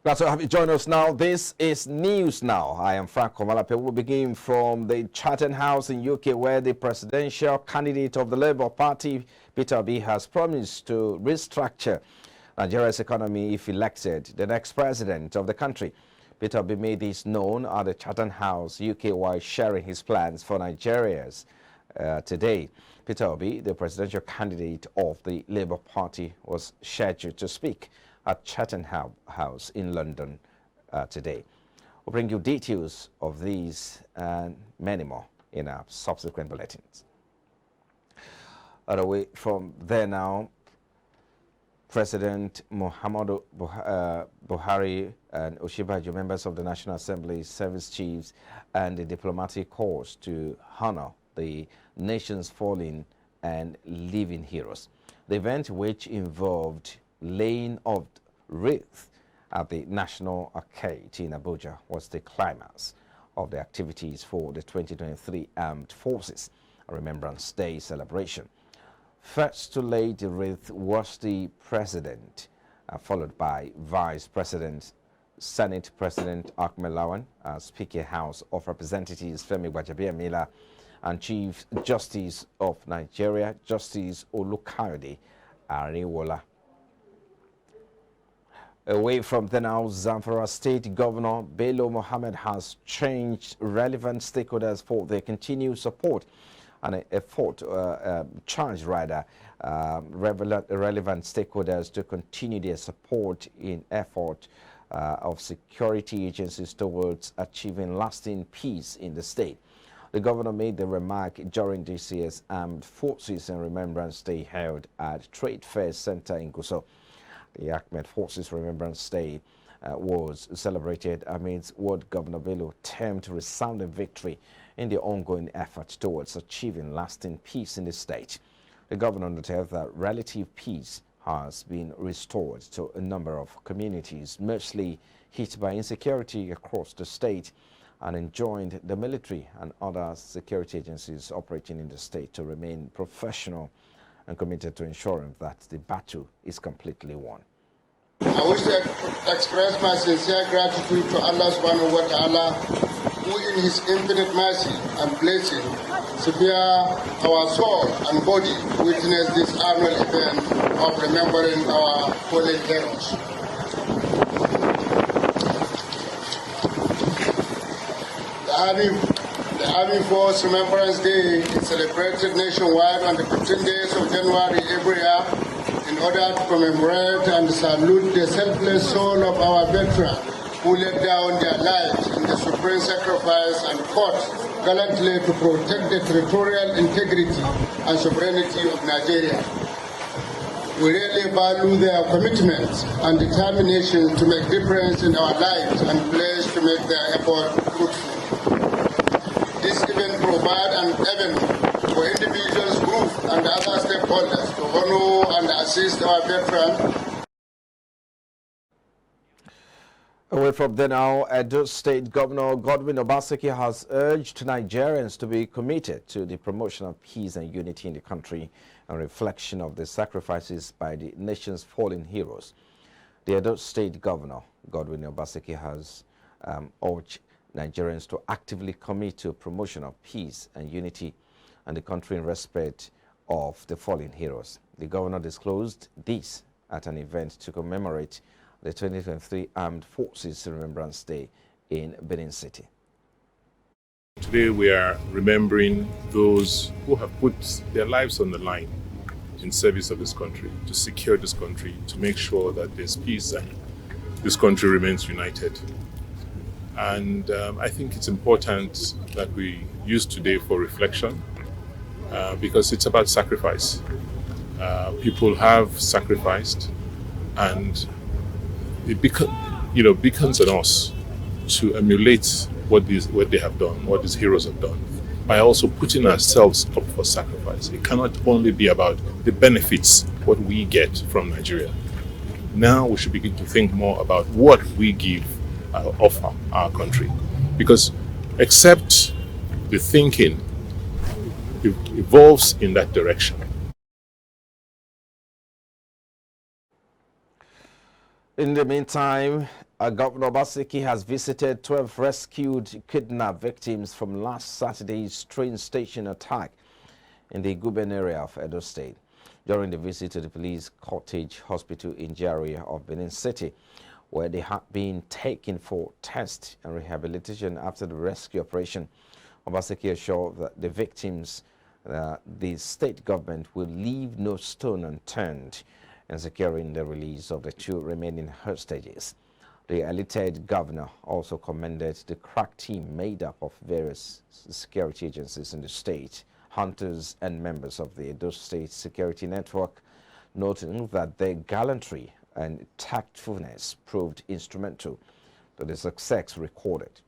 Glad to have you join us now. This is News Now. I am Frank Komalape. We'll begin from the Chatham House in UK, where the presidential candidate of the Labour Party, Peter Obi, has promised to restructure Nigeria's economy if elected the next president of the country. Peter Obi made this known at the Chatham House, UK, while sharing his plans for Nigerians today. Peter Obi, the presidential candidate of the Labour Party, was scheduled to speak at Chatham House in London today. We'll bring you details of these and many more in our subsequent bulletins. Away from there now, President Muhammadu Buhari and Oshibajo, members of the National Assembly, service chiefs, and the diplomatic corps to honor the nation's fallen and living heroes. The event, which involved laying of wreath at the National Arcade in Abuja, was the climax of the activities for the 2023 Armed Forces Remembrance Day celebration. First to lay the wreath was the President, followed by Vice President, Senate President Ahmed Lawan, Speaker House of Representatives Femi Gbajabiamila, and Chief Justice of Nigeria, Justice Olukayode Ariwola. Away from the now, Zamfara State Governor Bello Mohammed has changed relevant stakeholders for their continued support and charged relevant stakeholders to continue their support in effort of security agencies towards achieving lasting peace in the state. The governor made the remark during this year's Armed Forces and Remembrance Day held at Trade Fair Center in Gusau. The Armed Forces Remembrance Day was celebrated amidst what Governor Bello termed resounding victory in the ongoing effort towards achieving lasting peace in the state. The governor noted that relative peace has been restored to a number of communities mostly hit by insecurity across the state, and enjoined the military and other security agencies operating in the state to remain professional and committed to ensuring that the battle is completely won. I wish to express my sincere gratitude to Allah subhanahu wa ta'ala, who in his infinite mercy and blessing spare our soul and body to witness this annual event of remembering our fallen heroes. The Army Force Remembrance Day is celebrated nationwide on the 15 days of January every year in order to commemorate and salute the selfless soul of our veterans who laid down their lives in the supreme sacrifice and fought gallantly to protect the territorial integrity and sovereignty of Nigeria. We really value their commitment and determination to make difference in our lives and pledge to make their effort fruitful. This event provides an avenue for individuals, groups, and other stakeholders to honor and assist our veterans. Away from there now, Edo State Governor Godwin Obaseki has urged Nigerians to be committed to the promotion of peace and unity in the country, a reflection of the sacrifices by the nation's fallen heroes. The Edo State Governor Godwin Obaseki has urged Nigerians to actively commit to promotion of peace and unity and the country in respect of the fallen heroes. The governor disclosed this at an event to commemorate the 2023 Armed Forces Remembrance Day in Benin City. Today we are remembering those who have put their lives on the line in service of this country, to secure this country, to make sure that there's peace and this country remains united. And I think it's important that we use today for reflection because it's about sacrifice. People have sacrificed, and it beckons on us to emulate what they have done, what these heroes have done, by also putting ourselves up for sacrifice. It cannot only be about the benefits, what we get from Nigeria. Now we should begin to think more about what we offer our country, because except the thinking evolves in that direction. In the meantime, Governor Obaseki has visited 12 rescued kidnapped victims from last Saturday's train station attack in the Guben area of Edo State. During the visit to the police cottage hospital in the area of Benin City, where they had been taken for tests and rehabilitation after the rescue operation, Obaseki assured that the victims, the state government will leave no stone unturned in securing the release of the two remaining hostages. The elected governor also commended the crack team made up of various security agencies in the state, hunters and members of the Edo State Security Network, noting that their gallantry and tactfulness proved instrumental to the success recorded.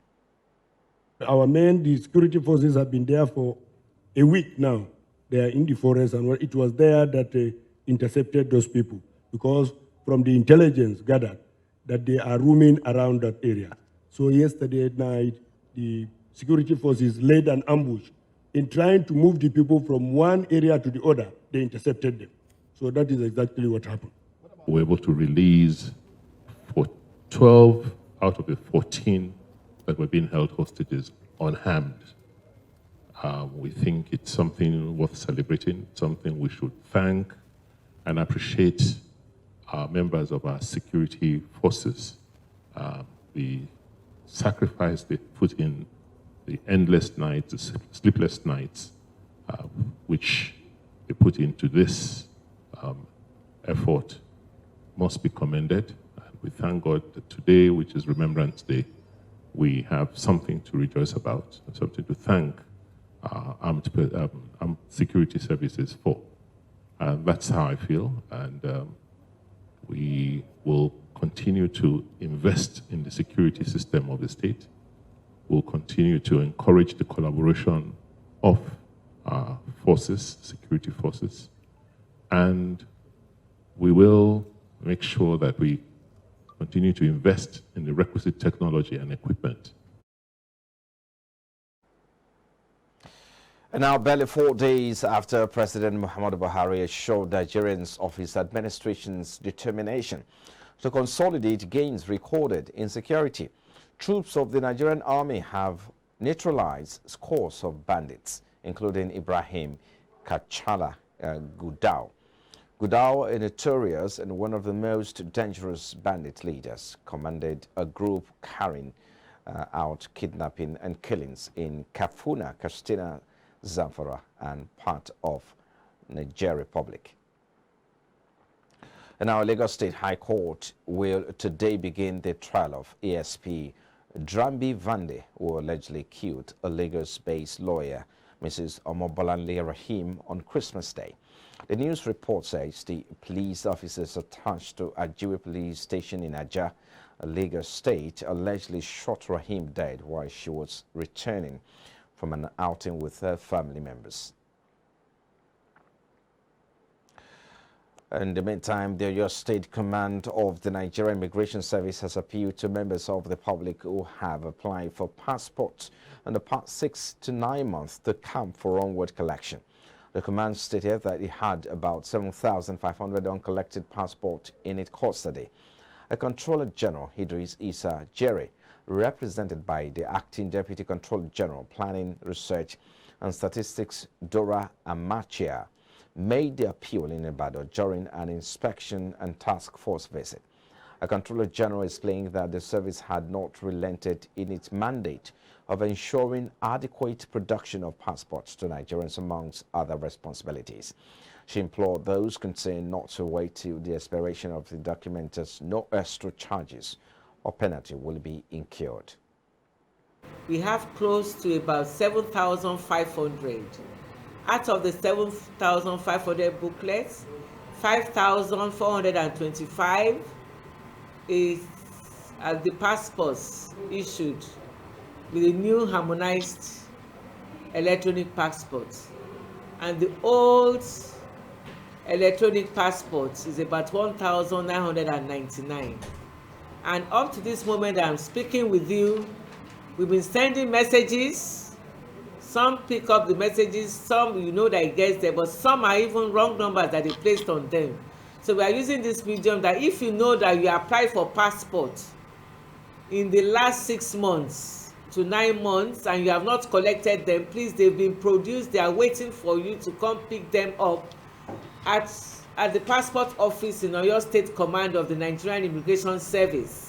Our men, the security forces, have been there for a week now. They are in the forest, and it was there that intercepted those people, because from the intelligence gathered that they are roaming around that area. So yesterday night, the security forces laid an ambush in trying to move the people from one area to the other. They intercepted them. So that is exactly what happened. We were able to release 12 out of the 14 that were being held hostages unharmed. We think it's something worth celebrating, something we should thank and appreciate our members of our security forces, the sacrifice they put in, the endless nights, the sleepless nights, which they put into this effort must be commended. And we thank God that today, which is Remembrance Day, we have something to rejoice about, something to thank armed security services for. That's how I feel, and we will continue to invest in the security system of the state. We'll continue to encourage the collaboration of our forces, security forces, and we will make sure that we continue to invest in the requisite technology and equipment. And now, barely 4 days after President Muhammadu Buhari assured Nigerians of his administration's determination to consolidate gains recorded in security, troops of the Nigerian army have neutralized scores of bandits, including Ibrahim Kachala Gudau. Gudau, a notorious and one of the most dangerous bandit leaders, commanded a group carrying out kidnapping and killings in Kafuna, Katsina, Zamfara, and part of Niger Republic. And our Lagos State High Court will today begin the trial of ASP Drambi Vande, who allegedly killed a Lagos-based lawyer, Mrs. Omobolanle Rahim, on Christmas Day. The news report says the police officers attached to Ajiwe Police Station in Aja, Lagos State, allegedly shot Rahim dead while she was returning from an outing with her family members. In the meantime, the Oyo State Command of the Nigerian Immigration Service has appealed to members of the public who have applied for passports in the past 6 to 9 months to come for onward collection. The command stated that it had about 7,500 uncollected passports in its custody. A Controller General, Idris Issa Jerry, represented by the Acting Deputy Controller General, Planning, Research and Statistics, Dora Amachia, made the appeal in Ibadan during an inspection and task force visit. A Controller General explained that the service had not relented in its mandate of ensuring adequate production of passports to Nigerians, amongst other responsibilities. She implored those concerned not to wait till the expiration of the document, as no extra charges or penalty will be incurred. We have close to about 7,500. Out of the 7,500 booklets, 5,425 is the passports issued with the new harmonized electronic passports, and the old electronic passports is about 1,999. And up to this moment I'm speaking with you, we've been sending messages. Some pick up the messages, some you know that it gets there, but some are even wrong numbers that they placed on them. So we are using this medium that if you know that you apply for passport in the last 6 months to 9 months and you have not collected them, please, they've been produced. They are waiting for you to come pick them up at the passport office in Oyo State Command of the Nigerian Immigration Service.